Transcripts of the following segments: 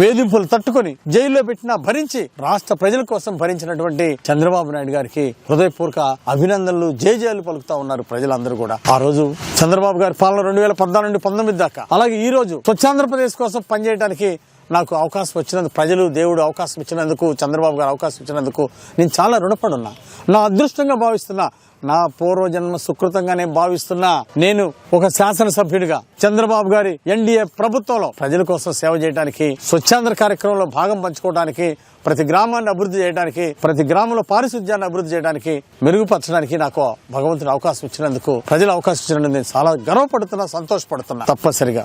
వేధింపులు తట్టుకుని జైల్లో పెట్టినా భరించి రాష్ట్ర ప్రజల కోసం భరించినటువంటి చంద్రబాబు నాయుడు గారికి హృదయపూర్వక అభినందనలు, జేజేలు పలుకుతా ఉన్నారు ప్రజలందరూ కూడా. ఆ రోజు చంద్రబాబు గారి పాలన 2014 నుండి 19 దాకా, అలాగే ఈ రోజు స్వచ్ఛాంధ్రప్రదేశ్ కోసం పనిచేయడానికి నాకు అవకాశం వచ్చినందుకు, ప్రజలు దేవుడు అవకాశం ఇచ్చినందుకు, చంద్రబాబు గారు అవకాశం ఇచ్చినందుకు నేను చాలా రుణపడున్నా. నా అదృష్టంగా భావిస్తున్నా, నా పూర్వజన్మ సుకృతంగానే భావిస్తున్నా. నేను ఒక శాసనసభ్యుడిగా చంద్రబాబు గారి ఎన్డీఏ ప్రభుత్వంలో ప్రజల కోసం సేవ చేయడానికి, స్వచ్ఛాంధ్ర కార్యక్రమంలో భాగం పంచుకోవడానికి, ప్రతి గ్రామాన్ని అభివృద్ధి చేయడానికి, ప్రతి గ్రామంలో పారిశుధ్యాన్ని అభివృద్ధి చేయడానికి, మెరుగుపరచడానికి నాకు భగవంతుడు అవకాశం ఇచ్చినందుకు, ప్రజలు అవకాశం ఇచ్చినందుకు నేను చాలా గర్వపడుతున్నా, సంతోషపడుతున్నా. తప్పనిసరిగా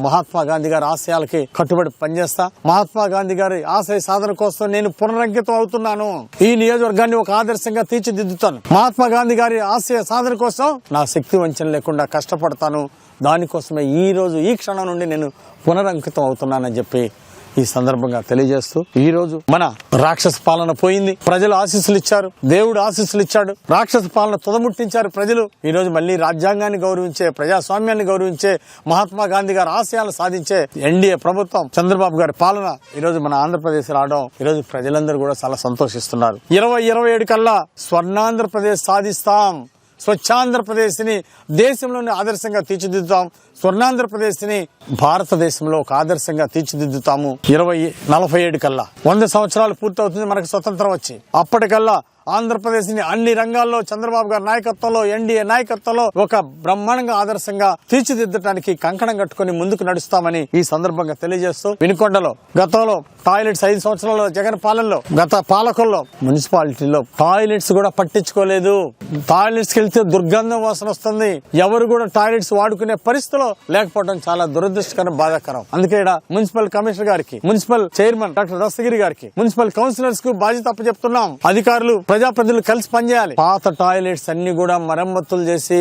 మహాత్మా గాంధీ గారి ఆశయాలకి కట్టుబడి పనిచేస్తా. మహాత్మా గాంధీ గారి ఆశయ సాధన కోసం నేను పునరంకితం అవుతున్నాను. ఈ నియోజకవర్గాన్ని ఒక ఆదర్శంగా తీర్చిదిద్దుతాను. మహాత్మా గాంధీ గారి ఆశయ సాధన కోసం నా శక్తి వంచన లేకుండా కష్టపడతాను. దానికోసమే ఈ రోజు ఈ క్షణం నుండి నేను పునరంకితం అవుతున్నానని చెప్పి ఈ సందర్భంగా తెలియజేస్తూ, ఈ రోజు మన రాక్షస పాలన పోయింది. ప్రజలు ఆశీస్సులు ఇచ్చారు, దేవుడు ఆశీస్సులు ఇచ్చాడు. రాక్షస పాలన తుదముట్టించారు ప్రజలు. ఈ రోజు మళ్లీ రాజ్యాంగాన్ని గౌరవించే, ప్రజాస్వామ్యాన్ని గౌరవించే, మహాత్మా గాంధీ గారి ఆశయాలు సాధించే ఎన్డీఏ ప్రభుత్వం, చంద్రబాబు గారి పాలన ఈ రోజు మన ఆంధ్రప్రదేశ్ రావడం, ఈ రోజు ప్రజలందరూ కూడా చాలా సంతోషిస్తున్నారు. 2027 కల్లా స్వర్ణాంధ్రప్రదేశ్ సాధిస్తాం. స్వచ్ఛాంధ్రప్రదేశ్ ని దేశంలోని ఆదర్శంగా తీర్చిదిద్దుతాం. స్వర్ణాంధ్రప్రదేశ్ ని భారతదేశంలో ఒక ఆదర్శంగా తీర్చిదిద్దుతాము. 2047 కల్లా 100 సంవత్సరాలు పూర్తవుతుంది మనకు స్వతంత్రం వచ్చి. అప్పటికల్లా ఆంధ్రప్రదేశ్ ని అన్ని రంగాల్లో చంద్రబాబు గారి నాయకత్వంలో, ఎన్డీఏ నాయకత్వంలో ఒక బ్రహ్మాండంగా ఆదర్శంగా తీర్చిదిద్దడానికి కంకణం కట్టుకుని ముందుకు నడుస్తామని ఈ సందర్భంగా తెలియజేస్తూ, వినుకొండలో గతంలో టాయిలెట్స్ 5 సంవత్సరాల్లో జగన్ పాలనలో, గత పాలకుల్లో మున్సిపాలిటీలో టాయిలెట్స్ కూడా పట్టించుకోలేదు. టాయిలెట్స్ కి వెళ్తే దుర్గంధం వాసన వస్తుంది. ఎవరు కూడా టాయిలెట్స్ వాడుకునే పరిస్థితిలో లేకపోవడం చాలా దురదృష్టకరం, బాధాకరం. అందుకే మున్సిపల్ కమిషనర్ గారికి, మున్సిపల్ చైర్మన్ డాక్టర్ దస్తగిరి గారికి, మున్సిపల్ కౌన్సిలర్స్ కు బాధ్యత అప్పచెప్తున్నాం. అధికారులు, ప్రజాప్రతినిధులు కలిసి పనిచేయాలి. పాత టాయిలెట్స్ అన్ని కూడా మరమ్మతులు చేసి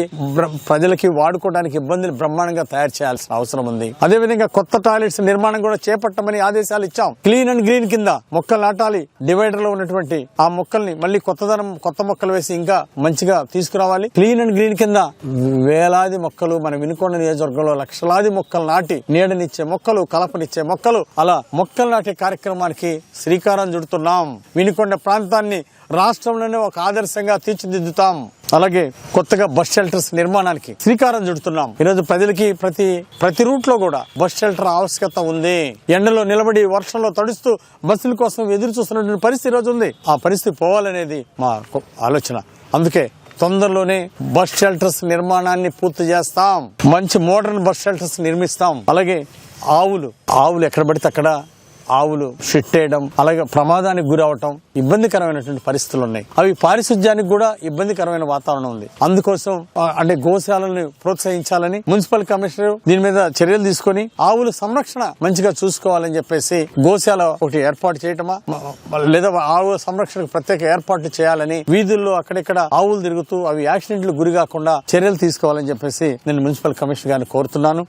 ప్రజలకి వాడుకోవడానికి ఇబ్బందులు బ్రహ్మాండంగా తయారు చేయాల్సిన అవసరం ఉంది. అదేవిధంగా కొత్త టాయిలెట్స్ నిర్మాణం కూడా చేపట్టమని ఆదేశాలు ఇచ్చాం. క్లీన్ అండ్ గ్రీన్ కింద మొక్కలు నాటాలి. డివైడర్ లో ఉన్నటువంటి ఆ మొక్కల్ని మళ్ళీ కొత్త మొక్కలు వేసి ఇంకా మంచిగా తీసుకురావాలి. క్లీన్ అండ్ గ్రీన్ కింద వేలాది మొక్కలు, మన వినుకొండ నియోజకవర్గంలో లక్షలాది మొక్కలు నాటి నీడనిచ్చే మొక్కలు, కలపనిచ్చే మొక్కలు, అలా మొక్కలు నాటే కార్యక్రమానికి శ్రీకారం చుడుతున్నాం. వినుకొండ ప్రాంతాన్ని రాష్ట్రంలోనే ఒక ఆదర్శంగా తీర్చిదిద్దుతాం. అలాగే కొత్తగా బస్ షెల్టర్స్ నిర్మాణానికి శ్రీకారం చుడుతున్నాం. ఈరోజు ప్రజలకి ప్రతి రూట్ లో కూడా బస్ షెల్టర్ ఆవశ్యకత ఉంది. ఎండలో నిలబడి, వర్షంలో తడుస్తూ బస్సుల కోసం ఎదురు చూస్తున్నటువంటి పరిస్థితి రోజు ఉంది. ఆ పరిస్థితి పోవాలనేది మా ఆలోచన. అందుకే తొందరలోనే బస్ షెల్టర్స్ నిర్మాణాన్ని పూర్తి చేస్తాం. మంచి మోడర్న్ బస్ షెల్టర్స్ నిర్మిస్తాం. అలాగే ఆవులు ఎక్కడ పడితే అక్కడ ఆవులు షిట్ వేయడం, అలాగే ప్రమాదానికి గురవటం, ఇబ్బందికరమైనటువంటి పరిస్థితులు ఉన్నాయి. అవి పారిశుధ్యానికి కూడా ఇబ్బందికరమైన వాతావరణం ఉంది. అందుకోసం అంటే గోశాలను ప్రోత్సహించాలని మున్సిపల్ కమిషనర్ దీని మీద చర్యలు తీసుకుని ఆవుల సంరక్షణ మంచిగా చూసుకోవాలని చెప్పేసి గోశాల ఒకటి ఏర్పాటు చేయటమా, లేదా ఆవుల సంరక్షణకు ప్రత్యేక ఏర్పాట్లు చేయాలని, వీధుల్లో అక్కడిక్కడ ఆవులు తిరుగుతూ అవి యాక్సిడెంట్లు గురి కాకుండా చర్యలు తీసుకోవాలని చెప్పేసి నేను మున్సిపల్ కమిషనర్ గారిని కోరుతున్నాను.